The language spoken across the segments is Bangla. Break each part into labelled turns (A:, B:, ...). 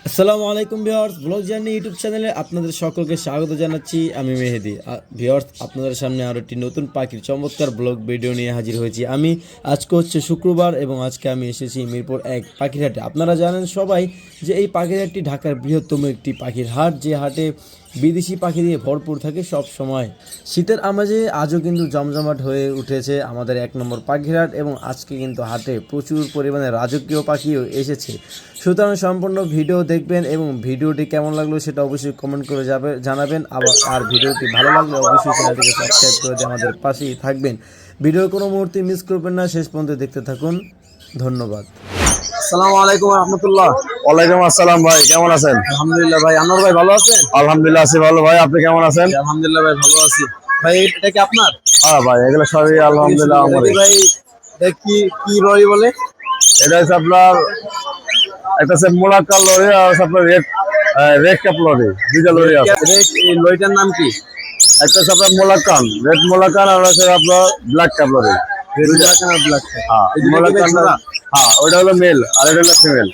A: আসসালামু আলাইকুম ভিউয়ার্স, ব্লগ জার্নি ইউটিউব চ্যানেলে আপনাদের সকলকে স্বাগত জানাচ্ছি। আমি মেহেদি। ভিউয়ার্স, আপনাদের সামনে আরও একটি নতুন পাখির চমৎকার ব্লগ ভিডিও নিয়ে হাজির হয়েছি আমি। আজকে হচ্ছে শুক্রবার এবং আজকে আমি এসেছি মিরপুর 1 পাখির হাটে। আপনারা জানেন সবাই যে এই পাখির হাটটি ঢাকার বৃহত্তম একটি পাখির হাট, যে হাটে বিদেশি পাখি দিয়ে ভরপুর থাকে সব সময়। শীতের আমেজে আজও কিন্তু জমজমাট হয়ে উঠেছে আমাদের 1 নম্বর পাখির হাট, এবং আজকে কিন্তু হাটে প্রচুর পরিমাণে রাজকীয় পাখিও এসেছে। সুতরাং সম্পূর্ণ ভিডিও দেখবেন এবং ভিডিওটি কেমন লাগলো সেটা অবশ্যই কমেন্ট করে জানাবেন। আর ভিডিওটি ভালো লাগলে অবশ্যই চ্যানেলটিকে সাবস্ক্রাইব করে দিয়ে আমাদের পাশেই থাকবেন। ভিডিও কোনো মুহূর্তে মিস করবেন না, শেষ পর্যন্ত দেখতে থাকুন। ধন্যবাদ।
B: আসসালামু আলাইকুম রাহমাতুল্লাহ।
C: ওয়ালাইকুম আসসালাম ভাই, কেমন আছেন?
B: আলহামদুলিল্লাহ ভাই। আনোয়ার ভাই ভালো আছেন?
C: আলহামদুলিল্লাহ আছি ভালো ভাই, আপনি কেমন আছেন?
B: আলহামদুলিল্লাহ ভাই ভালো আছি। ভাই এটা কি আপনার?
C: হ্যাঁ ভাই, এগুলো সবই আলহামদুলিল্লাহ আমারই।
B: ভাই এটা কি কি লরি বলে?
C: এটা হচ্ছে আপনার একটা হচ্ছে মোলাক্কা লরি আর হচ্ছে আপনার রেড ক্যাপ লরি, দুইটা লরি আছে।
B: এই লরিটার নাম কি?
C: একটা হচ্ছে আপনার মোলাক্কান, রেড মোলাক্কান, আর হচ্ছে আপনার ব্ল্যাক ক্যাপ লরি।
B: রেড মুলাকান আর ব্ল্যাক।
C: হ্যাঁ মোলাক্কান, হ্যাঁ ওইটা হলো মেল আর এটা হলো ফিমেল।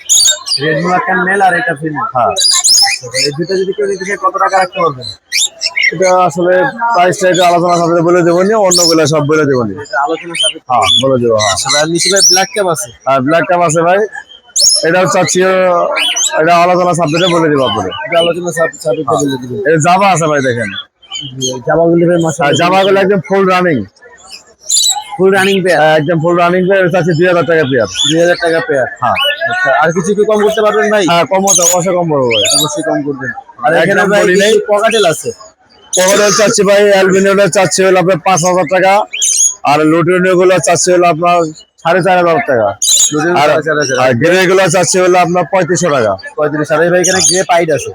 B: রেড মুলাকান মেল আর এটা ফিমেল।
C: হ্যাঁ,
B: এই দুটো যদি কেউ নিতে চায় কত টাকা রাখতে পারবেন?
C: এটা আসলে প্রাইসটা এটা আলোচনা সাথে বলে দেবো নি, অন্যগুলো সব বলে দেবো নি।
B: এটা আলোচনা সাপেক্ষে।
C: হ্যাঁ বলে দেবো। হ্যাঁ
B: ভাই নিচে ভাই ব্ল্যাক ক্যাপ আছে।
C: আর ব্ল্যাক ক্যাপ আছে ভাই, এটাও চাচ্ছি এটা আলোচনা সাবজেক্টে বলে দেবো আপনাদের।
B: এটা আলোচনা সাপেক্ষে বলে দিবেন।
C: এটা জাভা আছে ভাই, দেখেন
B: জামাগুলি ভাই
C: আর
B: মাশাআল্লাহ
C: জামাগুলো একদম full running,
B: full running pair.
C: একদম ফুল রানিং পেয়ার। এটা আছে 2000 টাকা পেয়ার।
B: 2000 টাকা পেয়ার।
C: হ্যাঁ
B: আচ্ছা, আর কিছু কি কম করতে পারবেন ভাই?
C: হ্যাঁ, কম হতো, অবশ্যই কম করবো ভাই।
B: অবশ্যই কম করবেন। আর এখানে
C: একদম
B: ভাই
C: বলি নেই।
B: কিছু পকাটেল আছে।
C: পকেটের চাচ্ছি ভাই, অ্যালবিনিওটা চাচ্ছি হলো আপনার 5000 টাকা, আর লুটিনিও গুলো চাচ্ছি হলো আপনার 4500 টাকা, আর গ্রে গুলো চাচ্ছি হলো আপনার 3500 টাকা।
B: 35। আর ভাই এখানে গ্রে পাইড আছে।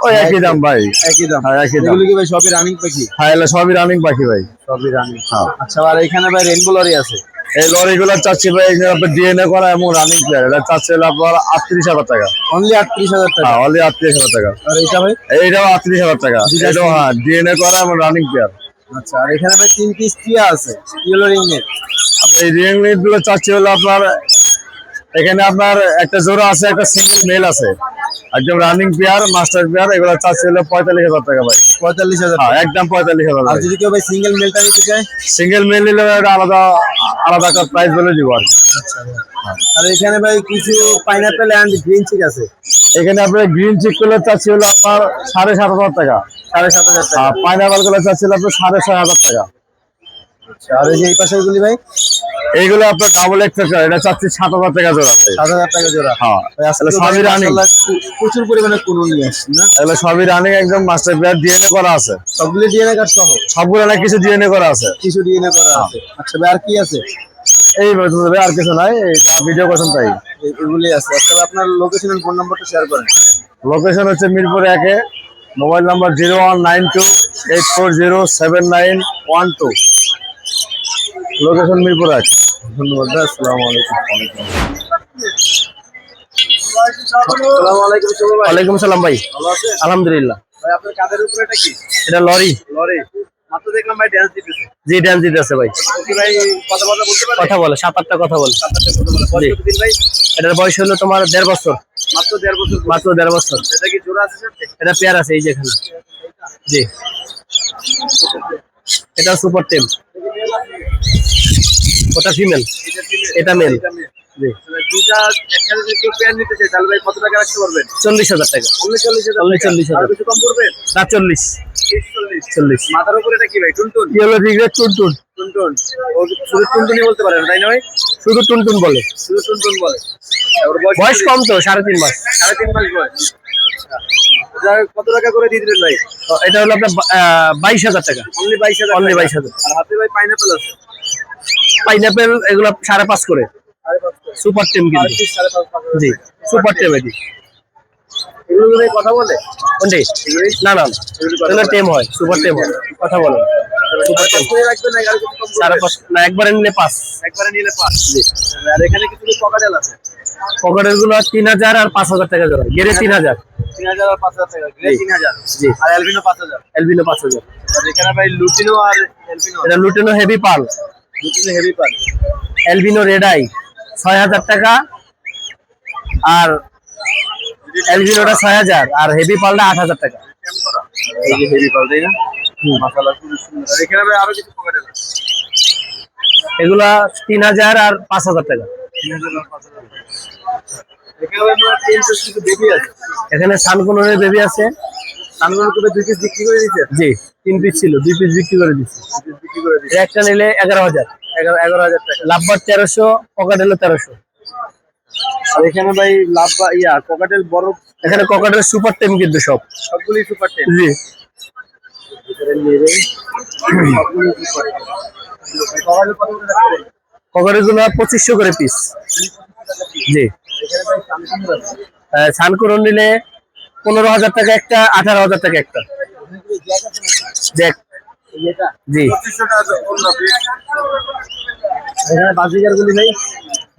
C: ওই একই দাম ভাই।
B: একই দাম।
C: হ্যাঁ একই দাম।
B: এগুলো কি ভাই সবই রানিং পাখি?
C: হ্যাঁ এগুলো সবই রানিং পাখি ভাই।
B: সবই রানিং।
C: হ্যাঁ।
B: আচ্ছা, আর এখানে ভাই রেইনবো লরি আছে।
C: এই লরি গুলো চাচ্ছি ভাই আপনার ডিএনএ করা এবং রানিং প্লেয়ার, এটা চাচ্ছি হলো আপনার 38000 টাকা।
B: অনলি 38000 টাকা।
C: হ্যাঁ অনলি 38000 টাকা।
B: আর এটা ভাই?
C: এইটাও 38000 টাকা। এটাও হ্যাঁ ডিএনএ করা এবং রানিং প্লেয়ার।
B: আচ্ছা, আর এখানে ভাই 3 পিস টিয়া আছে ইয়েলো রিং এর।
C: এই রিং নেট গুলো চাচ্ছি হলো আপনার, এখানে আপনার একটা জোড়া আছে, একটা সিঙ্গেল মেল আছে, একদম রানিং পেয়ার, মাস্টার পেয়ার। এগুলো চাচ্ছি হলো 45000 টাকা ভাই।
B: 45000
C: হ্যাঁ
B: টাকা।
C: একদম 45000।
B: আর যদি কেউ ভাই সিঙ্গেল মেলটা নিতে চায়?
C: সিঙ্গেল মেল নিলে এটা আলাদা আলাদা একটা প্রাইস বলে দিব আর কি।
B: আচ্ছা। আর এখানে ভাই কিছু পাইনাপল এন্ড গ্রিন চিক আছে।
C: এখানে আপনার গ্রিন চিক গুলো চাচ্ছি হলো আপনার 7500 টাকা।
B: 7500 টাকা।
C: আর পাইনাপল গুলো চাচ্ছি হলো আপনার 6500 টাকা।
B: আচ্ছা, আর এই যে এই পাশের গুলি ভাই?
C: এইগুলো আপনার ডাবল এক্সেল, এটা চাচ্ছি 7000 টাকা জোড়া।
B: 7000 টাকা জোড়া।
C: হ্যাঁ
B: আসলে
C: সবই রানিং,
B: প্রচুর পরিমাণে কুনুন নিয়ে আসছেন না?
C: এগুলো সবই রানিং, একদম মাস্টার পেয়ার, ডিএনএ করা আছে।
B: সবগুলো ডিএনএ কার্ড সহ?
C: সবগুলো না, কিছু ডিএনএ করা আছে।
B: কিছু ডিএনএ করা আছে। আচ্ছা ভাই, আর কি আছে?
C: এই বছর আর কিছু নাই, ভিডিও করছেন তাই
B: এগুলি আছে। আচ্ছা ভাই, আপনার লোকেশন আর ফোন নাম্বারটা শেয়ার করেন।
C: লোকেশন হচ্ছে Mirpur 1, mobile number 019284079112। Location Mirpur 1।
B: ধন্যবাদ ভাই। আসসালামু আলাইকুম। আসসালামু আলাইকুম শুভ ভাই।
A: ওয়ালাইকুম সালাম ভাই।
B: ভালো আছেন?
A: আলহামদুলিল্লাহ।
B: ভাই আপনার কাঁধের উপরে এটা কি?
A: এটা লরি।
B: লরি। মাত্র দেখলাম ভাই ডান্স দিতেছে।
A: জি ড্যান্স দিতেছে ভাই।
B: কি ভাই কথা বলতে পারে?
A: কথা বলে, 7-8টা কথা বলে।
B: বয়স কতদিন ভাই?
A: এটার বয়স হলো তোমার 1.5 বছর।
B: মাত্র 1.5 বছর।
A: মাত্র 1.5 বছর।
B: এটা কি জোড়া আছে সাথে?
A: এটা পেয়ার আছে এই যে এখানে। জি, এটা সুপার টেম, ওটা ফিমেল, এটা মেল। জি,
B: দুইটা একসাথে যদি কেউ পেয়ার নিতে চায় তাহলে ভাই কত টাকা রাখতে পারবেন?
A: 40000 টাকা।
B: অনলি 40000।
A: অনলি 40000।
B: আর কিছু কম করবেন?
A: না 40।
B: 40। মাথার উপরে এটা কি ভাই? টুনটুন?
A: ইয়েলো রিগ্রেট টুনটুন।
B: টুনটুন। ও শুধু টুনটুনই বলতে পারেন তাই না ভাই?
A: শুধু টুনটুন বলে।
B: শুধু টুনটুন বলে। ওর
A: বয়স কম তো, 3.5 মাস।
B: 3.5 মাস বয়স। এটা কত টাকা করে দিয়ে দিবেন ভাই?
A: তো এটা হলো আপনার 22000 টাকা।
B: অনলি 22000।
A: অনলি 22000।
B: আর হাতে ভাই পাইনাপল আছে।
A: পাইনাপেল এগুলো 5.5 করে।
B: 5.5
A: সুপার টেম
B: আর
A: কিন্তু।
B: কি 5.5
A: জি, সুপার টেম এটি।
B: এগুলো ভাই কথা বলে?
A: কোনটি? না না, এগুলো টেম হয়, সুপার টেম হয়, কথা বলে। সুপার টেম।
B: করে রাখবেন না আর কিছু কম করবেন?
A: 5.5 না, একবারে নিলে 5।
B: একবারে নিলে 5। জি। আর এখানে কিছু পকাটেল আছে।
A: পকেটের গুলো 3000 আর 5000 টাকা জোড়া। গেরে 3000।
B: 3000 আর 5000 টাকা। গ্রে 3000।
A: জি।
B: আর অ্যালবিনো 5000।
A: এলবিনো 5000।
B: আর এখানে ভাই লুটিনো আর অ্যালবিনো।
A: এটা লুটেনো হেভি পাল।
B: লুটিনো হেভি পাল।
A: এলবিনো রেড আই 6000 টাকা। আর
D: অ্যালবিনোটা 6000 আর হেভি পালটা 8000 টাকা।
B: এই যে হেভি পাল তাই না? মাশাআল্লাহ খুব সুন্দর। আর এখানে ভাই আরো কিছু পকেটেল আছে।
D: এগুলা 3000 আর 5000 টাকা।
B: 3000 আর 5000 টাকা। এখানে ভাই আপনার 10 পিস কিছু বেবি আছে।
D: এখানে সানকুনের বেবি আছে।
B: সানগুলো করে 2 পিস বিক্রি করে দিয়েছে।
D: জি 3 পিস ছিল, 2 পিস বিক্রি করে দিচ্ছি।
B: 2 পিস বিক্রি করে দিয়েছে।
D: একটা নিলে 11000,
B: 11000 টাকা।
D: লাভবার 1300, পকেট হলো 1300।
B: আর এখানে ভাই লাভ বা ককাটেল বড়
D: এখানে ককাটের সুপার টেম কিন্তু
B: সবগুলি সুপার টেন।
D: জি
B: ভিতরে নিয়ে যাই সবগুলি সুপার টেন। ককাটেল কত করে রাখছেন?
D: ককাটের গুলো 2500 করে পিস। জি
B: এখানে ভাই সামসুং আছে।
D: সানকুরন নিলে 15000 টাকা একটা, 18000 টাকা একটা। দেখ
B: এই এটা
D: জি
B: 2500 টাকা তো কোন না পিস। এখানে বাজিগার গুলি ভাই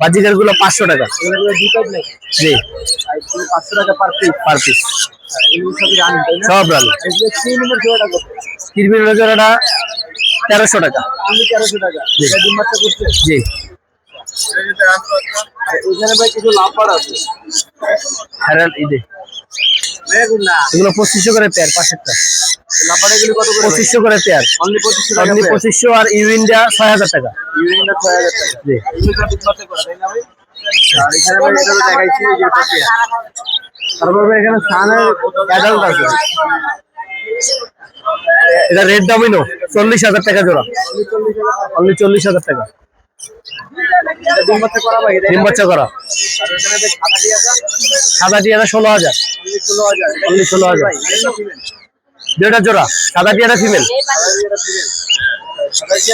D: বাজিকার গুলো 500 টাকা।
B: এগুলো দুই টাইপ নাকি?
D: জি
B: আর 500 টাকা পার পিস।
D: পার পিস
B: এগুলো সবই রানি তাই না?
D: সব রানি।
B: এগুলো 3 নম্বর জোড়াটা কত?
D: কিরবির জোড়াটা 1300 টাকা।
B: আমি 1300 টাকা। এটা ডিম বাচ্চা করছে।
D: জি
B: আর এখানে ভাই কিছু লাভ পার আছে।
D: হ্যারাল ইদে
B: দেখুন না
D: এগুলো 2500 করে পেয়ার, পাশেরটা
B: লাভ পার এগুলো কত করে?
D: 2500 করে পেয়ার।
B: অনলি 2500 টাকা।
D: অনলি 2500 আর ইউইনটা 6000 টাকা।
B: ইউরিনটা 6000 টাকা।
D: জি
B: এগুলো সব ডিম বাচ্চা করা তাই না ভাই? আর এখানে ভাই এটা তো দেখাইছি যে এটা কি? তারপর ভাই এখানে সানের অ্যাডাল্ট আছে।
D: এটা রেড ডমিনো 40000 টাকা জোড়া। অনলি 40000 টাকা।
B: এটা ডিম বাচ্চা করা ভাই।
D: ডিম বাচ্চা করা।
B: আর এখানে ভাই খাতা দিয়ে আছে।
D: সাদা টিয়াটা 16000।
B: অনলি 16000।
D: অনলি 16000। দুইটা জোড়া, সাদা টিয়াটা ফিমেল।
B: প্রাইস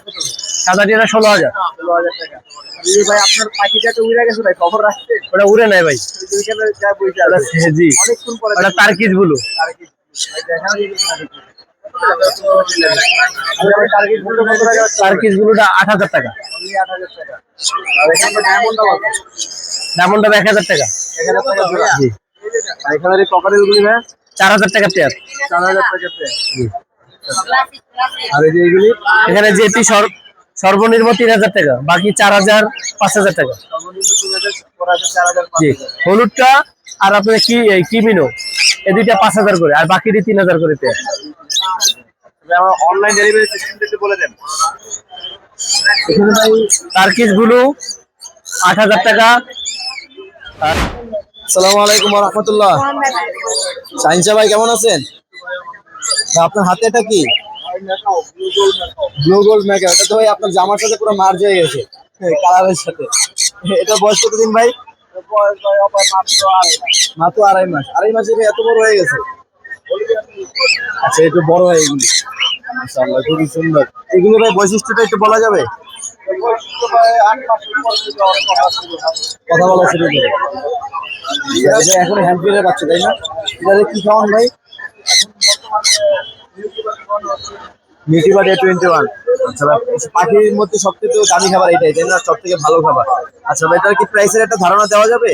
B: কত?
D: সাদা টিয়াটা 16000।
B: 16000 টাকা। এই ভাই আপনার পাখিটা তো উড়ে গেছে ভাই, খবর রাখছেন?
D: ওটা উড়ে নাই ভাই,
B: এখানে যা বইতে
D: ওটা
B: আছে
D: জি
B: অনেকক্ষণ পরে
D: ওটা টার্কিশ ব্লু।
B: টার্গেট ভাই দেখাও এই টার্গেট কত টাকা?
D: টার্কিশ ব্লুটা 8000 টাকা।
B: অনলি 8000 টাকা। আর এখানে ডায়মন্ডও আছে।
D: ডায়মন্ডটা 1000 টাকা।
B: 1000 টাকা জোড়া।
D: জি
B: আর এখানে এই ককাটেল গুলি ভাই
D: 4000 টাকা পেয়ার।
B: 4000 টাকা পেয়ার।
D: জি
B: আর এই যে এইগুলি
D: এখানে যেটি সর্বনিম্ন 3000 টাকা, বাকি 4000, 5000 টাকা।
B: সর্বনিম্ন 3000 পরে আছে 4000
D: জি
B: 5000।
D: হলুদটা আর আপনার কি এই কিমিনো এই দুইটা 5000 করে, আর বাকি 3000 করে পেয়ার।
B: ভাই আমার অনলাইন ডেলিভারি সিস্টেমটা একটু বলে দেন।
D: এখানে ভাই টার্কিশ ব্লু 8000 টাকা।
A: আসসালামু আলাইকুম ওয়া রাহমাতুল্লাহ। সাইনসা ভাই কেমন আছেন? আপনার হাতে এটা কি? Blue gold maca. এটা তো ভাই আপনার জামার সাথে পুরো মার্জ হয়ে গেছে কালারের সাথে। এটা বয়স কতদিন ভাই?
B: বয়স ভাই আবার
A: মাত্র 2.5 মাস। 2.5 মাসে ভাই এত বড় হয়ে গেছে? আচ্ছা একটু বড় হয় এগুলি। মাশাআল্লাহ খুবই সুন্দর। এগুলো ভাই বৈশিষ্ট্যটা একটু বলা যাবে? কথা বলা শুরু করে। এটা এখন হ্যান্ড ফিডের বাচ্চা তাই না? এটা কি খাওয়ান ভাই? মিউটিবাট A21। আচ্ছা ভাই পাখির মধ্যে সবথেকে দামি খাবার এটাই তাই না? সব থেকে ভালো খাবার। আচ্ছা ভাই এটার কি প্রাইসের একটা ধারণা দেওয়া যাবে?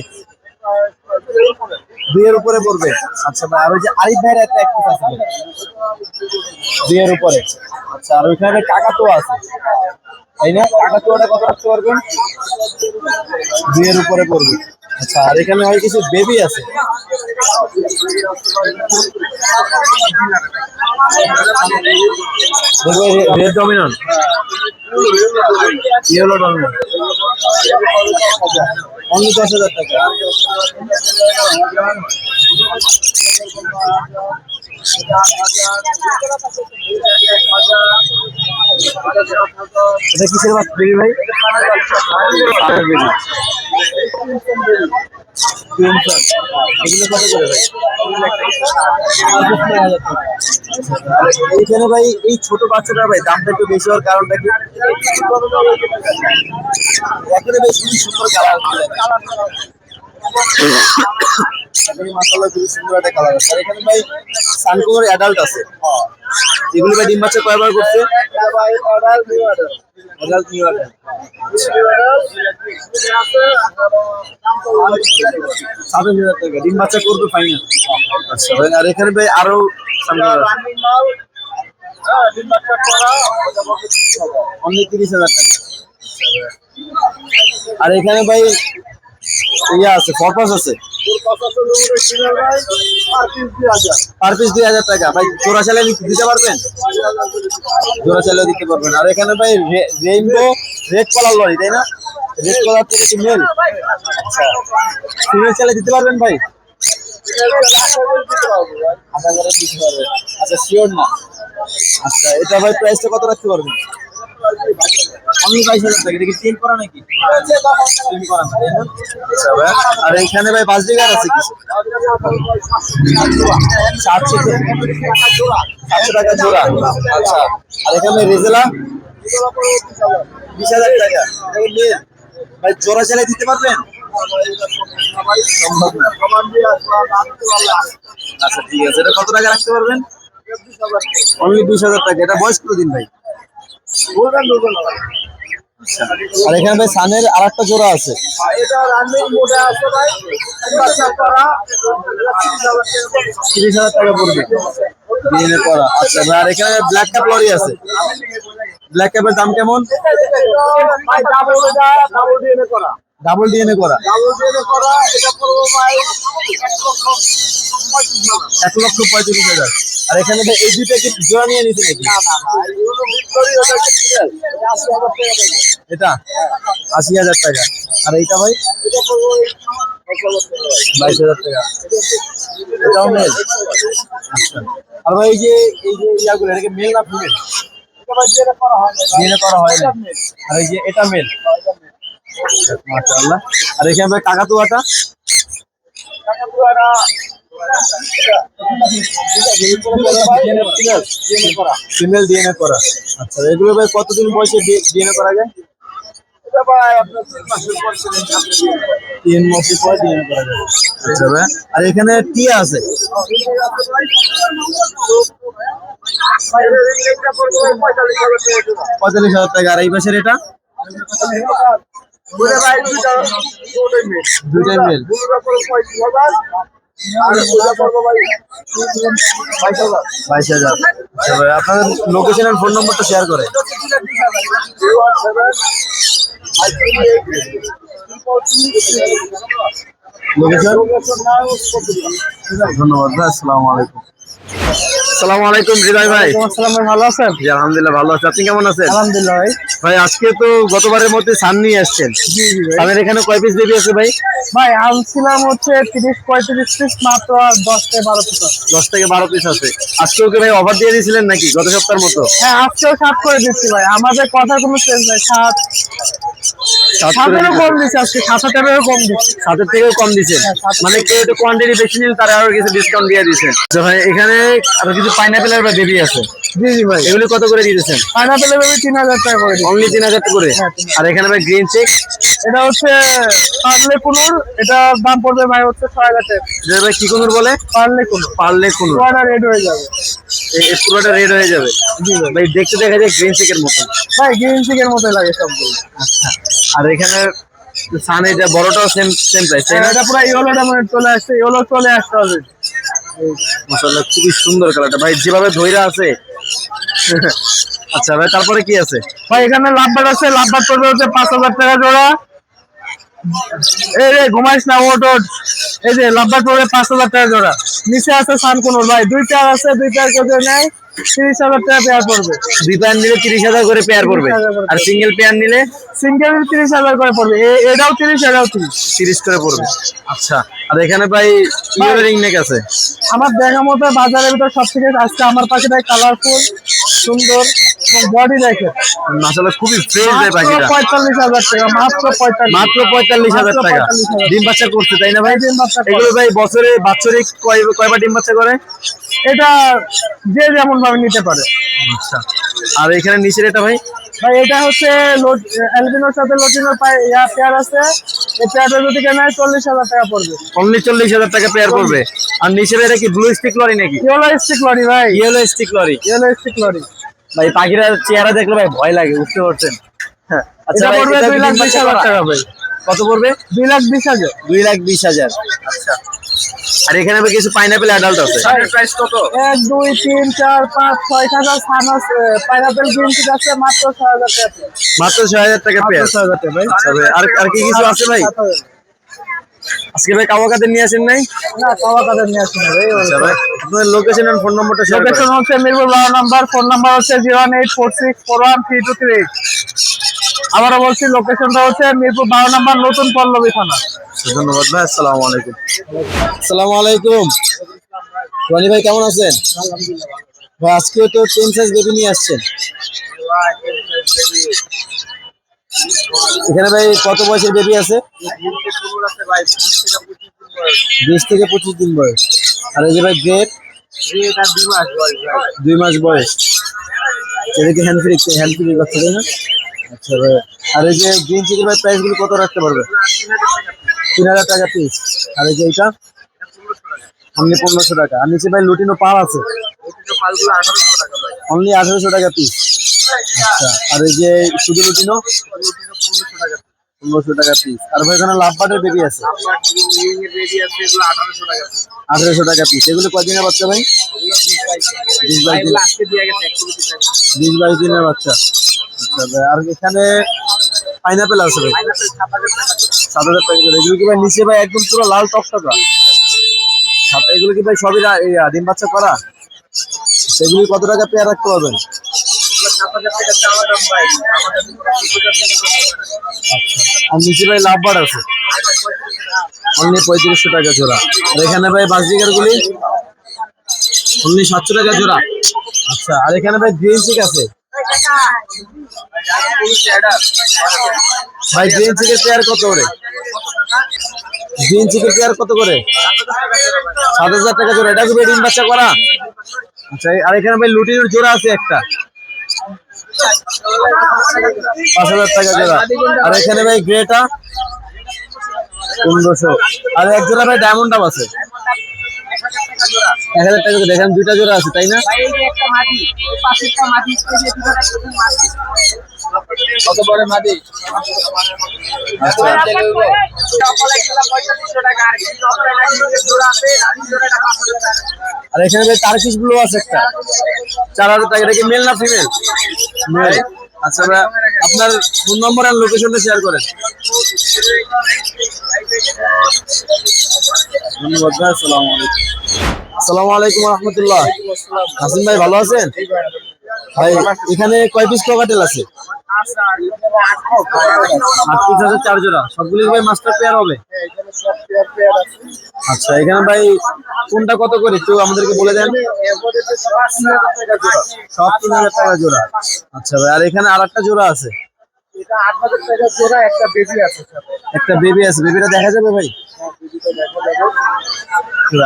A: 2 এর উপরে পড়বে। আচ্ছা ভাই আর ওই যে আরিফ ভাইয়ের একটা অ্যাক্টিভ আছে 2 এর উপরে। আচ্ছা আর ওইখানে কাকাতুয়া আছে তাই না? কাকাতুয়াটা কত রাখতে পারবেন? 2 এর উপরে পড়বে। আচ্ছা আর এখানে হয় কিছু বেবি আছে। Red dominant, yellow dominant. Only 10,000 টাকা। এটা কিসের বাচ্চা বেবি ভাই? ষাঁড়ের বেবি। এগুলো কত করে ভাই? এইখানে ভাই এই ছোট বাচ্চাটা ভাই দামটা একটু বেশি হওয়ার কারণটা কি? এখানে বেশ খুবই সুন্দর কালার। মাশাআল্লাহ খুবই সুন্দর একটা কালার আছে। আর এখানে ভাই সানকুনোর অ্যাডাল্ট আছে। এগুলো ভাই ডিম বাচ্চা কয়বার করছে? Adult new adult. 27,000 টাকা ডিম বাচ্চা করবে ফাইনাল। আচ্ছা ভাই আর এখানে ভাই আরো সানকুনোর আছে। অনলি 30,000 টাকা। আর এখানে ভাই ইয়া আছে ফরপাস আছে।
B: পার পিস 2000 টাকা ভাই। জোড়া চাইলে দিতে পারবেন? জোড়া চাইলেও দিতে পারবেন। আর এখানে ভাই রেইনবো রেড কালার লরি, তাই না? রেড কালার থেকে কি মেল? আচ্ছা, ফিমেল চাইলে দিতে পারবেন ভাই? আশা করে দিতে পারবেন। আচ্ছা, শিওর না? আচ্ছা, এটা ভাই প্রাইসটা কত রাখতে পারবেন? অনলি 22,000 টাকা। এটা কি চেঞ্জ করা নাকি? চেঞ্জ করা না, তাই না? আচ্ছা ভাই। আর এখানে ভাই বাস ডিগার আছে কিছু? 700 টাকা জোড়া। আচ্ছা, আর এখানে রেজেলা 20,000 টাকা। এটা কি মেল? ভাই জোড়া চাইলে দিতে পারবেন? সম্ভব না। আচ্ছা ঠিক আছে, এটা কত টাকা রাখতে পারবেন? অনলি 20,000 টাকা। এটা বয়স কতদিন ভাই? আচ্ছা, আর এখানে ভাই সানের আর একটা জোড়া আছে। 30,000 টাকা পড়বে ডিএনএ করা। আচ্ছা ভাই, আর এখানে ব্ল্যাক ক্যাপ লরি আছে। ব্ল্যাক ক্যাপের দাম কেমন? ডাবল ডিএনএ করা। 1,35,000। আর এখানে ভাই এই দুইটা কি জোড়া নিয়ে নিতে নাকি? এটা 80,000 টাকা। আর এইটা ভাই 22,000 টাকা। এটাও মেল। আচ্ছা, আর ভাই এই যে ইয়াগুলো, এটাকে মেল না ফিমেল? ডিএনএ করা হয় না। আর এই যে এটা মেল। মাশাআল্লাহ। আর এখানে ভাই কাকাতুয়াটা? ফিমেল ডিএনএ করা। আচ্ছা, এগুলো ভাই কতদিন বয়সে ডিএনএ করা যায়? 3 মাসের পর ডিএনএ করা যায়। আচ্ছা ভাই, আর এখানে টিয়া আছে? 45,000 টাকা। আর এই পাশের এটা? দুইটাই মেল। 22,000। আচ্ছা ভাই, আপনার লোকেশন আর ফোন নম্বরটা শেয়ার করে। লোকেশন? ধন্যবাদ ভাই, আসসালামু আলাইকুম। আসসালামু আলাইকুম হৃদয় ভাই।
D: আসসালাম ভাই, ভালো আছেন?
B: জি আলহামদুলিল্লাহ ভালো আছি। আপনি কেমন আছেন?
D: আলহামদুলিল্লাহ ভাই।
B: ভাই আজকে তো গতবারের মধ্যে সান নিয়ে আসছেন।
D: জি জি ভাই।
B: আমাদের এখানে কয় পিস বেবি আছে ভাই?
D: ভাই আনছিলাম হচ্ছে 30-35 পিস, মাত্র আর 10-12 পিস আছে।
B: 10 থেকে 12 পিস আছে। আজকেও কি ভাই অফার দিয়ে দিয়েছিলেন নাকি গত সপ্তাহের মতো?
D: হ্যাঁ, আজকেও 7 করে দিচ্ছি ভাই। আমাদের কথার কোনো চেঞ্জ নাই। 7
B: 7 করে
D: 7-এরও
B: দিয়েছেন।
D: কম দিচ্ছে আজকে, 7-8-এরও কম দিচ্ছে।
B: 7 থেকেও কম দিচ্ছেন।
D: হ্যাঁ, 7
B: মানে কেউ একটু কোয়ান্টিটি বেশি নিলে তারা আরো কিছু ডিসকাউন্ট দিয়ে দিচ্ছেন। আচ্ছা ভাই, এখানে আরো কিছু পাইনাপেলের বা বেবি আছে।
D: জি জি ভাই।
B: এগুলি কত করে দিতেছেন?
D: পাইনাপেল বেবি 3,000 টাকা করে দিচ্ছি।
B: অনলি 3,000 করে।
D: হ্যাঁ,
B: আর এখানে ভাই গ্রিন চেক?
D: এটা হচ্ছে পার্লে কুনুর। এটার দাম পড়বে ভাই হচ্ছে 6,000 টাকা।
B: এটা ভাই কি কুনুর বলে?
D: পার্লে কুনুর।
B: পার্লে কুনুর।
D: পুরোটা রেড হয়ে যাবে।
B: এই পুরোটা রেড হয়ে যাবে।
D: জি ভাই।
B: ভাই দেখতে দেখা যায় গ্রিন চেকের মতো।
D: ভাই গ্রিন চিকের মতোই লাগে সবগুলো।
B: আচ্ছা, আর এখানে সান এটা বড়টাও সেম প্রাইস, তাই না?
D: এটা পুরো ইয়েলোটা মানে চলে আসছে, ইয়েলো চলে আসছে অলরেডি।
B: মাশাআল্লাহ, খুবই সুন্দর কালারটা ভাই, যেভাবে ধইরা আছে। আচ্ছা ভাই, তারপরে কি আছে?
D: ভাই এখানে লাভবার আছে। লাভবার পড়বে হচ্ছে 5,000 টাকা জোড়া। এই রে ঘুমাইস না, ওট ওট। এই যে লাভবার পড়বে 5,000 টাকা জোড়া। নিচে আছে সানকুনুর ভাই, 2 পেয়ার আছে। 2 পেয়ার কেউ নেয় 30,000 টাকা পেয়ার পড়বে।
B: 2 পেয়ার নিলে 30,000 করে পেয়ার পড়বে।
D: 30,000 করে।
B: আর সিঙ্গেল পেয়ার নিলে
D: সিঙ্গেল 30,000 করে পড়বে। এটাও 30, এটাও 30।
B: 30 করে পড়বে। আচ্ছা, আর এখানে ভাই ইয়েলো রিং নেক আছে।
D: আমার দেখা মতো বাজারের ভিতর সব থেকে আজকে আমার পাখিটাই কালারফুল, সুন্দর এবং বডি দেখে।
B: মাশাআল্লাহ, খুবই ফ্রেশ ভাই পাখিটা।
D: 45,000 টাকা, মাত্র 45।
B: মাত্র 45,000 টাকা।
D: 45,000
B: ডিম বাচ্চা করছে, তাই না ভাই?
D: ডিম বাচ্চা করে।
B: এগুলো ভাই বছরে বাৎসরিক কয়বার ডিম বাচ্চা করে?
D: এটা যে যেমন ভাবে নিতে পারে।
B: আচ্ছা, আর এখানে নিচের এটা ভাই?
D: ভাই এটা হচ্ছে অ্যালবিনোর সাথে লটিনোর পেয়ার আছে। এই পেয়ারটা যদি কেনা হয় 40,000 টাকা পড়বে।
B: অনলি 40,000 টাকা পেয়ার পড়বে। আর নিচের এটা কি ব্লু স্টিক লরি নাকি?
D: ইয়েলো স্টিক লরি ভাই,
B: yellow streak lory.
D: Yellow streak lory.
B: ভাই পাখিরা চেহারা দেখলে ভাই ভয় লাগে, বুঝতে পারছেন? হ্যাঁ। আচ্ছা
D: এটা
B: ভাই,
D: পড়বে
B: এটা
D: 2,20,000 টাকা ভাই।
B: কত পড়বে?
D: 2,20,000।
B: 2,20,000। আচ্ছা, আর এখানে আবার কিছু পাইনাপেল অ্যাডাল্ট আছে। প্রাইস কত?
D: 1 2 3 4 5 6,000 সানাস পাইনাপেল গ্রিন টি আছে মাত্র 6,000 টাকা।
B: মাত্র 6,000 টাকা পেয়ার।
D: 6,000 টাকা ভাই।
B: আচ্ছা ভাই, আর কি কিছু আছে ভাই? আজকে ভাই কাওয়াকাতে নিয়ে আসেন নাই?
D: না কাওয়া কাদের নিয়ে আসছি না ভাই।
B: আচ্ছা ভাই, আপনার লোকেশন আর ফোন নম্বরটা শেয়ার করেন।
D: লোকেশন হচ্ছে মিরপুর 12 নাম্বার, ফোন নাম্বার হচ্ছে 01846413238। আবারও বলছি লোকেশনটা হচ্ছে মিরপুর 12 নাম্বার, নতুন পল্লবী থানা।
B: ধন্যবাদ ভাই, আসসালামু আলাইকুম। আসসালামু আলাইকুম। রনি ভাই কেমন আছেন? ভাই আজকে তো 10 সাইজ বেবি নিয়ে আসছেন। এখানে ভাই কত বয়সের বেবি আছে? 20 থেকে 25 দিন বয়স। আর এই যে ভাই গ্রেড 2 মাস বয়স। এটা কি হ্যান্ড ফ্রি বাচ্চা তাই না? আচ্ছা ভাই, আর এই যে গ্রিন চিকের ভাই প্রাইস গুলো কত রাখতে পারবে? 3000 টাকা পিস। আর এই যে এটা অনলি 1500 টাকা। আর নিচে ভাই লুটিনো পাল আছে, অনলি 1800 টাকা পিস। আচ্ছা, আর এই যে শুধু লুটিনো 1500 টাকা পিস। আর ভাই এখানে লাভ বার্ডের বেবি আছে 1800 টাকা পিস। এগুলো কয়দিনের বাচ্চা ভাই? 20-22 দিনের বাচ্চা। আচ্ছা ভাই, আর এখানে পাইনাপেল আছে ভাই 7000 টাকা করে। এগুলো কি ভাই নিচে ভাই একদম পুরো লাল টকটকা? এগুলো কি ভাই সবই ডিম বাচ্চা করা? সেগুলি কত টাকা পেয়ার রাখতে পারবেন? আর নিচে ভাই লাভ বার্ড আছে অনলি 3500 টাকা জোড়া। আর এখানে ভাই বাসডিগার গুলি অনলি 700 টাকা জোড়া। আচ্ছা, আর এখানে ভাই গ্রিন চিক আছে ভাই। গ্রিন চিকের পেয়ার কত করে? গ্রিন চিকের পেয়ার কত করে? 7000 টাকা জোড়া। এটা কি ভাই ডিম বাচ্চা করা? আচ্ছা, আর এখানে ভাই লুটিনের জোড়া আছে একটা 5000 টাকা জোড়া। আর এখানে ভাই গ্রেটা 1500। আর এক জোড়া ভাই ডায়মন্ড ডাব আছে 1000 টাকা করে। এখানে দুইটা জোড়া আছে তাই না? কত বড় মাদি? আচ্ছা, আর এখানে ভাই টার্কিশ ব্লু আছে একটা 4000 টাকা। এটা কি মেল না ফিমেল? মেল। আচ্ছা ভাই, আপনার ফোন নম্বর আর লোকেশনটা শেয়ার করেন। ধন্যবাদ ভাই, আসসালামু আলাইকুম। আসসালামু আলাইকুম রহমতুল্লাহ। হাসিম ভাই ভালো আছেন? ভাই এখানে কয় পিস ককাটেল আছে? 8 পিস আছে 4 জোড়া। সবগুলি ভাই মাস্টার পেয়ার হবে? আচ্ছা, এখানে ভাই কোনটা কত করে একটু আমাদেরকে বলে দেন। সব 3000 টাকা জোড়া। আচ্ছা ভাই, আর এখানে আর একটা জোড়া আছে একটা বেবি আছে। বেবিটা দেখা যাবে ভাই?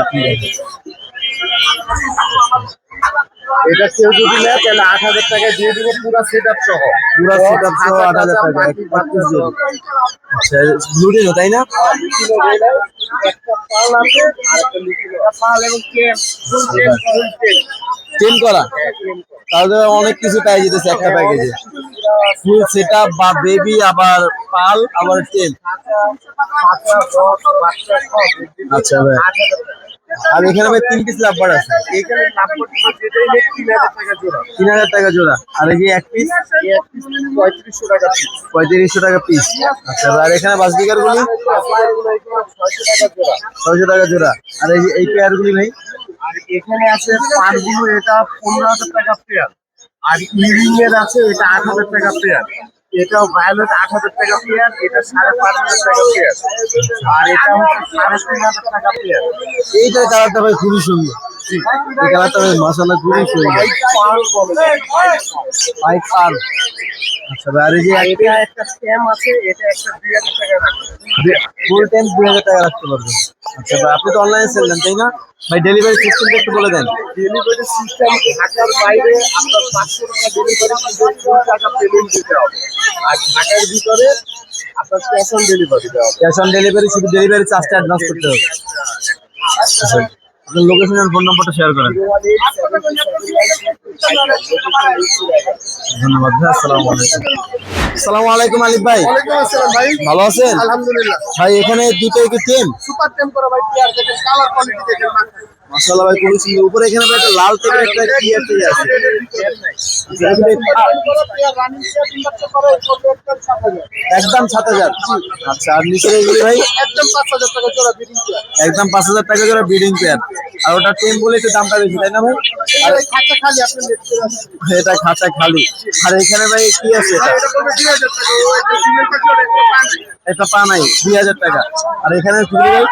B: আপনি দেখেন। এটা কেউ যদি নেয় তাহলে 8000 টাকা দিয়ে দিব পুরো সেটআপ সহ। পুরো সেটআপ সহ 8000 টাকা। আচ্ছা, লুটিনো তাই না? একটা পাল আছে আর একটা লুটিনো। পাল এবং টেম করা। তাহলে অনেক কিছু পাই যেতেছে একটা প্যাকেজে। ফুল সেটআপ বা বেবি আবার পাল আবার টেম। আচ্ছা ভাই, আর এখানে ভাই 3 পিস লাভ বার্ড আছে। এখানে লাভ বার্ড যেটাই নেই 3000 টাকা জোড়া। 3000 টাকা জোড়া। আর এই যে এক পিস 3500 টাকা পিস। 3500 টাকা পিস। আচ্ছা, আর এখানে বাসডিগার গুলি 600 টাকা জোড়া। আর এই যে এই পেয়ার গুলি ভাই? আর এখানে আছে পারগুলো, এটা 15000 টাকা পেয়ার। আর ইরিং এর আছে এটা 8000 টাকা পেয়ার। এটাও ভায়োলেট 8000 টাকা পেয়ার। এটা 5500 টাকা পেয়ার। আর এটা হচ্ছে 3500 টাকা পেয়ার। এইটা কালারটা ভাই খুবই সুন্দর। এই কালারটা ভাই মাশাআল্লাহ খুবই সুন্দর। White pearl. আচ্ছা ভাই, আর এই যে একটা স্ট্যাম্প আছে, এটা একটা 2000 টাকা রাখবে। ফুল টাইম 2000 টাকা রাখতে পারবেন। আচ্ছা ভাই, আপনি তো অনলাইনে সেল দেন তাই না? ভাই ডেলিভারি সিস্টেমটা একটু বলে দেন। ডেলিভারি সিস্টেম ঢাকার বাইরে আপনার 500 টাকা ডেলিভারি, 2 টাকা পেমেন্ট দিতে হবে। আর ঢাকার ভিতরে আপনার ক্যাশ অন ডেলিভারি দেওয়া হবে। ক্যাশ অন ডেলিভারি, শুধু ডেলিভারি চার্জটা অ্যাডভান্স করতে হবে। আচ্ছা, আপনার লোকেশন আর ফোন নাম্বারটা শেয়ার করেন। ধন্যবাদ ভাই, আসসালামু আলাইকুম। আসসালামু আলাইকুম আলিফ ভাই।
D: ওয়ালাইকুম আসসালাম ভাই।
B: ভালো আছেন?
D: আলহামদুলিল্লাহ।
B: ভাই এখানে দুটোই কি টেম?
D: সুপার টেম করা ভাই, পেয়ার দেখেন, কালার কোয়ালিটি দেখেন।
B: মাশাআল্লাহ ভাই খুবই সুন্দর। উপরে এখানে ভাই একটা লাল টাইপের একটা কি আছে? একদম 7,000। আচ্ছা, আর নিচের এগুলি ভাই একদম 5,000 টাকা জোড়া ব্রিডিং পেয়ার। একদম 5,000 টাকা জোড়া ব্রিডিং পেয়ার। আর ওটা টেম বলে একটু দামটা বেশি, তাই না ভাই? আর খাঁচা খালি আপনি এটা খাঁচা খালি। আর এখানে ভাই কি আছে এটা? এটা পা নাই, 2,000 টাকা। আর এখানে চুড়ি ভাই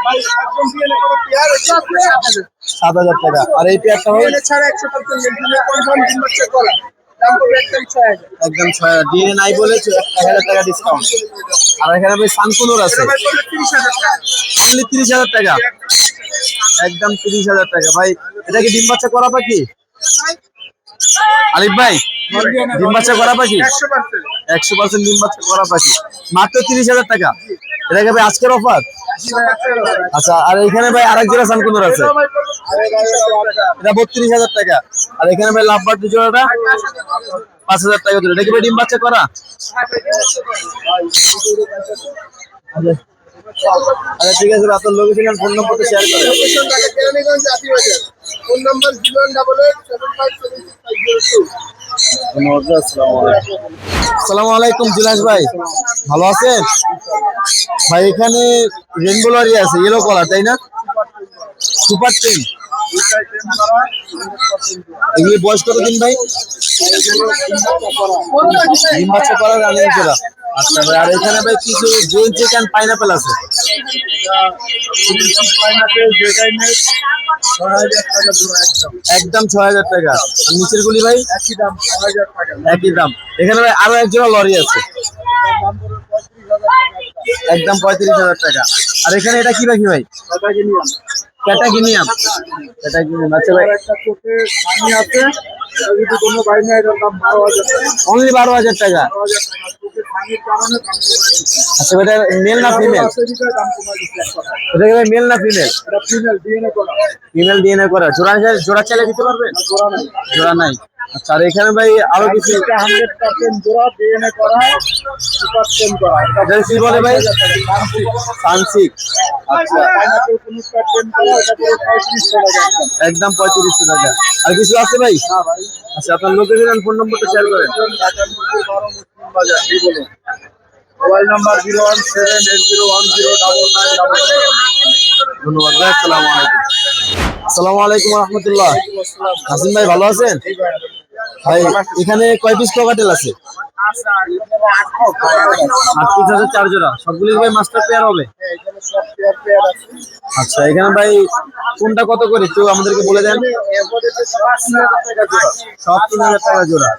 B: 7,000 টাকা। আর এই পেয়ারটা ভাই একদম 6,000। ডিএনএ নাই বলে 1,000 টাকা ডিসকাউন্ট। আর এখানে ভাই সানকুনোর আছে অনলি 30,000 টাকা। একদম 30,000 টাকা ভাই। এটা কি ডিম বাচ্চা করা পাখি আলিফ ভাই? ডিম বাচ্চা করা পাখি 100% ডিম বাচ্চা করা পাখি, মাত্র 30,000 টাকা। এটা কি ভাই আজকের অফার? আচ্ছা, আর এখানে ভাই আরেক জোড়া সানকুনোর আছে, এটা 32,000 টাকা। আর এখানে ভাই লাভবার্ড জোড়াটা 5,000 টাকা জোড়া। এটা কি ভাই ডিম বাচ্চা করা? আচ্ছা ঠিক আছে, আপনার লোকেশন আর ফোন নম্বরটা শেয়ার করেন। Phone number 01887576502। আসসালামু আলাইকুম জুলাস ভাই, ভালো আছেন ভাই? এখানে রেনবো লরি আছে ইয়েলো কালার, তাই না? Super ten. এগুলি বয়স কত দিন ভাই? ডিম বাচ্চা করা রানিং জোড়া। আচ্ছা ভাই, আর এখানে ভাই কিছু গ্রিন চিকেন পাইনাপেল আছে, একদম 6,000 টাকা। আর নিচের গুলি ভাই একই দাম, 6,000 টাকা, একই দাম। এখানে ভাই আরো এক জোড়া লরি আছে, একদম 35,000 টাকা। আর এখানে এটা কি পাখি ভাই? ক্যাটাগিনিয়াম। ক্যাটাগিনিয়াম। আচ্ছা ভাই, একটা চোখে পানি আছে, যদি কোনো ভাই না এটার দাম 12,000 টাকা, অনলি 12,000 টাকা। আচ্ছা, এটা মেল না ফিমেল? এটা কি ভাই মেল না ফিমেল? এটা ফিমেল, ডিএনএ করা। ফিমেল ডিএনএ করা। জোড়া চাইলে দিতে পারবেন? জোড়া নাই, জোড়া নাই। আচ্ছা, আর এখানে ভাই আরো কিছু 100% জোড়া ডিএনএ করা, সুপার টেন করা। এটা কি বলে ভাই? সানসিক। আচ্ছা, একদম 3500 টাকা। আর কিছু আছে ভাই? আচ্ছা, আপনার লোকেশন ফোন নম্বরটা শেয়ার করেন। Mobile number 01780109999। ধন্যবাদ ভাই, আসসালামু আলাইকুম। আসসালামু আলাইকুম রহমতুল্লাহ। হাসিম ভাই ভালো আছেন ভাই? এখানে কয় পিস ককাটেল আছে? 8 পিস আছে, 4 জোড়া। সবগুলি ভাই মাস্টার পেয়ার হবে? আচ্ছা, এখানে ভাই কোনটা কত করে একটু আমাদেরকে বলে দেন। সব 3,000 টাকা জোড়া।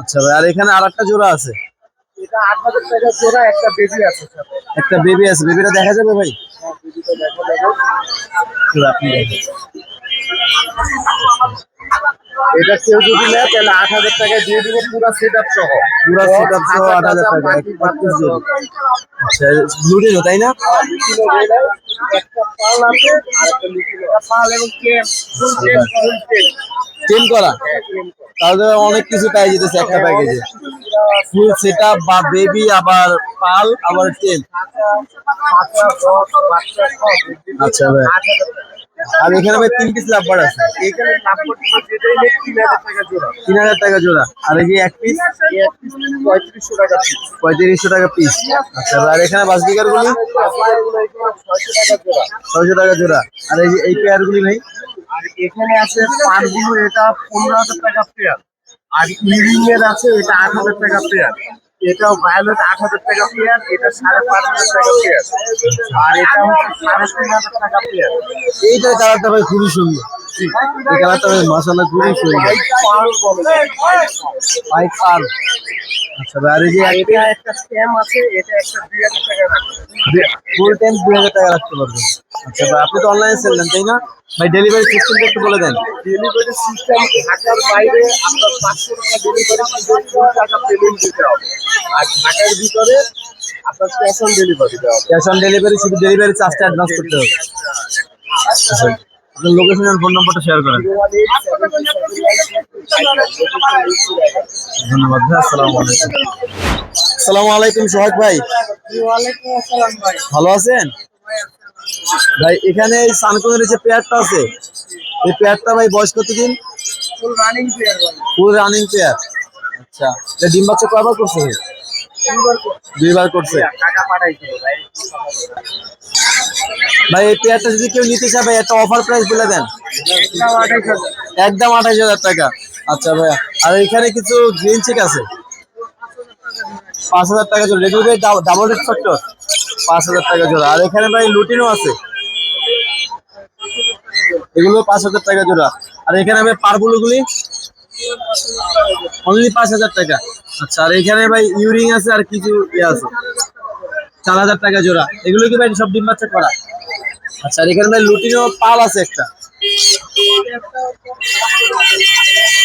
B: আচ্ছা ভাই, আর এখানে আর একটা জোড়া আছে, এটা 8,000 টাকা জোড়া। একটা বেবি আছে, একটা বেবি আছে। বেবিটা দেখা যাবে ভাই? আপনি এটা কেউ যদি নেয় তাহলে 8,000 টাকা দিয়ে দিব, পুরো সেটআপ সহ। পুরো সেটআপ সহ 8,000 টাকা। আচ্ছা, ব্লুটিনো তাই না? একটা পাল আছে, আরেকটা লুটিনো। পাল এবং কেম, ফুল টেম করা। তাহলে অনেক কিছু পাই যেতেছে একটা প্যাকেজে, ফুল সেটআপ বা বেবি, আবার পাল, আবার টেম। আচ্ছা ভাই, আর এখানে ভাই 3 পিস লাভবার্ড আছে। এখানে লাভবার্ড যেটাই নেই 3,000 টাকা জোড়া। 3,000 টাকা জোড়া। আর এই যে এক পিস 3500 টাকা পিস। 3500 টাকা পিস। আচ্ছা, আর এখানে বাসবিকার গুলি 600 টাকা জোড়া। আর এই যে এই পেয়ার গুলি ভাই? আর এখানে আছে পারগুলো, এটা 15,000 টাকা পেয়ার। আর ইভিং এর আছে, এটা 8,000 টাকা পেয়ার। এটাও ভায়োলেট 8,000 টাকা পেয়ার। এটা 5,500 টাকা পেয়ার। আর এটা হচ্ছে 3,500 টাকা পেয়ার। এইটা কালারটা ভাই খুবই সুন্দর। এই কালারটা ভাই মাশাআল্লাহ খুবই সুন্দর। White pearl. আচ্ছা ভাই, আর এই যে একটা স্ক্যাম আছে, এটা একটা 2,000 টাকা রাখবে, ফুল টাইম 2,000 টাকা রাখতে পারবেন। আচ্ছা ভাই, আপনি তো অনলাইনে সেল দেন তাই না ভাই? ডেলিভারি সিস্টেমটা একটু বলে দেন। ডেলিভারি সিস্টেম ঢাকার বাইরে আপনার 500 টাকা ডেলিভারি, 2 টাকা পেমেন্ট দিতে হবে। আর ঢাকার ভিতরে আপনার ক্যাশ অন ডেলিভারি দেওয়া হবে। ক্যাশ অন ডেলিভারি, শুধু ডেলিভারি চার্জটা অ্যাডভান্স করতে হবে। আচ্ছা, আপনার লোকেশন আর ফোন নাম্বারটা শেয়ার করেন। ধন্যবাদ ভাই, আসসালামু আলাইকুম। আসসালামু আলাইকুম সোহাগ ভাই। ওয়ালাইকুম আসসালাম ভাই, ভালো আছেন ভাই? এখানে এই সানকুনের যে পেয়ারটা আছে, এই পেয়ারটা ভাই বয়স কতদিন? ফুল রানিং পেয়ার ভাই, ফুল রানিং পেয়ার। আচ্ছা, এটা ডিম বাচ্চা কয়বার করছে? দুইবার করছে। ভাই এই পেয়ারটা যদি কেউ নিতে চায় ভাই একটা অফার প্রাইস বলে দেন। একদম 28,000 টাকা। আচ্ছা ভাইয়া, আর এখানে কিছু গ্রিন চেক আছে 5,000 টাকা জোড়া। এগুলো ভাই ডাবল রেড ফ্যাক্টর 5,000 টাকা জোড়া। আর এখানে ভাই লুটিনও আছে, এগুলো 5,000 টাকা জোড়া। আর এখানে ভাই পারগুলো গুলি অনলি 5,000 টাকা। আচ্ছা, আর এখানে ভাই ইউরিং আছে আর কিছু ইয়ে আছে 4,000 টাকা জোড়া। এগুলো কি ভাই সব ডিম বাচ্চা করা? আচ্ছা, আর এখানে ভাই লুটিনো পাল আছে একটা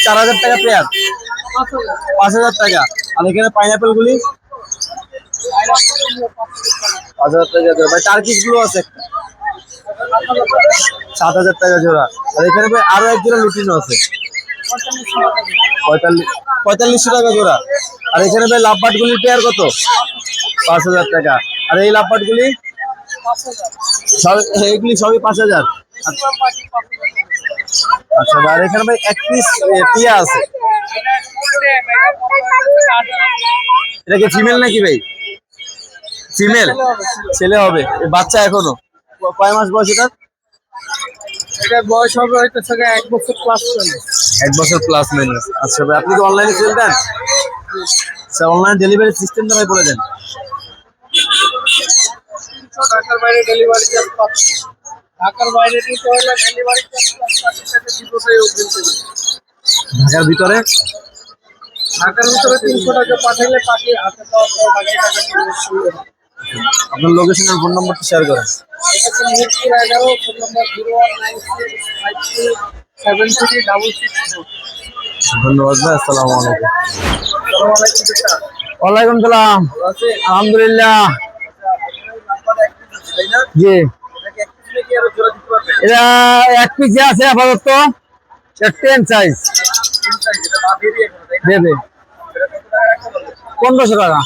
B: 4,000 টাকা পেয়ার, 5,000 টাকা। আর এখানে পাইনাপেল গুলি 5,000 টাকা জোড়া। ভাই টার্কিশ গুলো আছে একটা 7,000 টাকা জোড়া। আর এখানে ভাই আরো এক জোড়া লুটিনো আছে 4500 টাকা জোড়া। আর এখানে ভাই লাভবাট গুলির পেয়ার কত? 5,000 টাকা। আর এই লাভবাট গুলি এগুলি সবই 5,000। আচ্ছা, আর এখানে ভাই এক পিস টিয়া আছে, এটা কি ফিমেল নাকি ভাই? ফিমেল, ছেলে হবে। বাচ্চা এখনো কয় মাস বয়স এটা?
D: এটা বয়স হবে হয়তো 1 বছর প্লাস চলে।
B: 1 বছর প্লাস মাইনাস। আচ্ছা ভাই, আপনি কি অনলাইনে সেল দেন? আচ্ছা, অনলাইন ডেলিভারি সিস্টেমটা ভাই বলে দেন।
D: ঢাকার বাইরে ডেলিভারি চার্জ পাচ্ছে। ঢাকার বাইরে দিতে হলে ডেলিভারি চার্জ সাথে সাথে দিতে হবে।
B: ঢাকার ভিতরে
D: ঢাকার ভিতরে 300 টাকা পাঠাইলে পাঠিয়ে হাতে পাওয়ার পর বাকি টাকা দিয়ে
B: আপনার লোকেশন আর ফোন নম্বরটা শেয়ার করেন।
D: এটা মিরপুর 11, ফোন নম্বর 01965273664।
B: ধন্যবাদ ভাই, আসসালামু আলাইকুম।
C: ওয়ালাইকুম সালাম। আলহামদুলিল্লাহ। জি, এটা এক পিস আছে আপাতত, 10 সাইজ দেবে 1500 টাকা।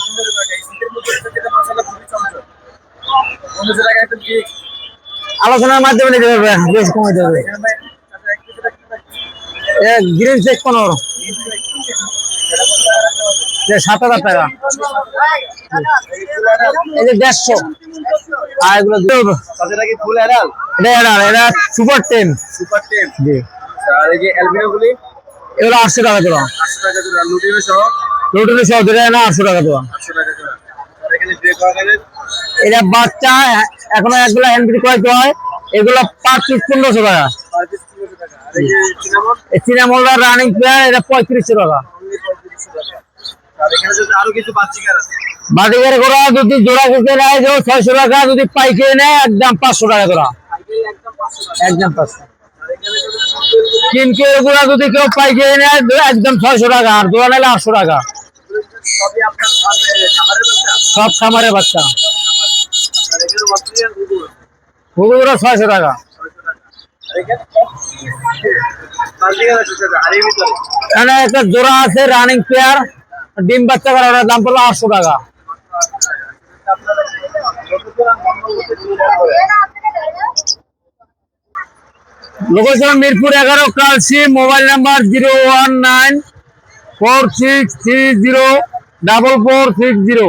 C: আলোচনার মাধ্যমে নিতে পারবে, বেশ কমে যাবে। গ্রিন চেক 15, 7,000 টাকা। এই যে 150। আর এগুলো
B: ফুল অ্যাডাল,
C: এটা সুপার 10।
B: সুপার টেম।
C: জি,
B: আর এই যে অ্যালবিনো গুলি
C: এগুলো 800 টাকা জোড়া।
B: 800 টাকা জোড়া। লুটিনো সহ
C: রোটরি সহ দিলে না 800 টাকা জোড়া।
B: 800 টাকা জোড়া। আর এখানে গ্রে কালারের
C: এটা বাচ্চা এখনো একগুলো হ্যান্ডবিট করাইতে হয়, এগুলো পার পিস 1500 টাকা।
B: পার পিস 300 টাকা। আর এই যে সিনামন
C: এই সিনামলটা রানিং প্লেয়ার, এটা 3500 টাকা।
B: অনলি 3500 টাকা। আর এখানে যদি আরো কিছু বাচ্চিকার আছে
C: বাটিকের করা যদি জোড়া কিনতে নেয় 600 টাকা, যদি পাইকারি নেয় একদম 500 টাকা জোড়া।
B: একদম 500 টাকা।
C: একদম 500।
B: আর এখানে যদি
C: কিন্তু এগুলা যদি কেউ পাইকারি নেয় একদম 600 টাকা, আর জোড়া নিলে 800 টাকা।
B: সবই আপনার খাবারের বাচ্চা।
C: সব খামারের বাচ্চা।
B: আর এখানে অস্ট্রেলিয়ান গুগু
C: ওগুলো 600 টাকা।
B: 600 টাকা। আর এখানে বাচ্চিকার আছে আর এর ভিতরে
C: এখানে একটা জোড়া আছে রানিং পেয়ার, ডিম বাচ্চা করা, ওটার দাম পড়লো 800 টাকা। Location Mirpur 11, Kalshi. Mobile number 01946304460।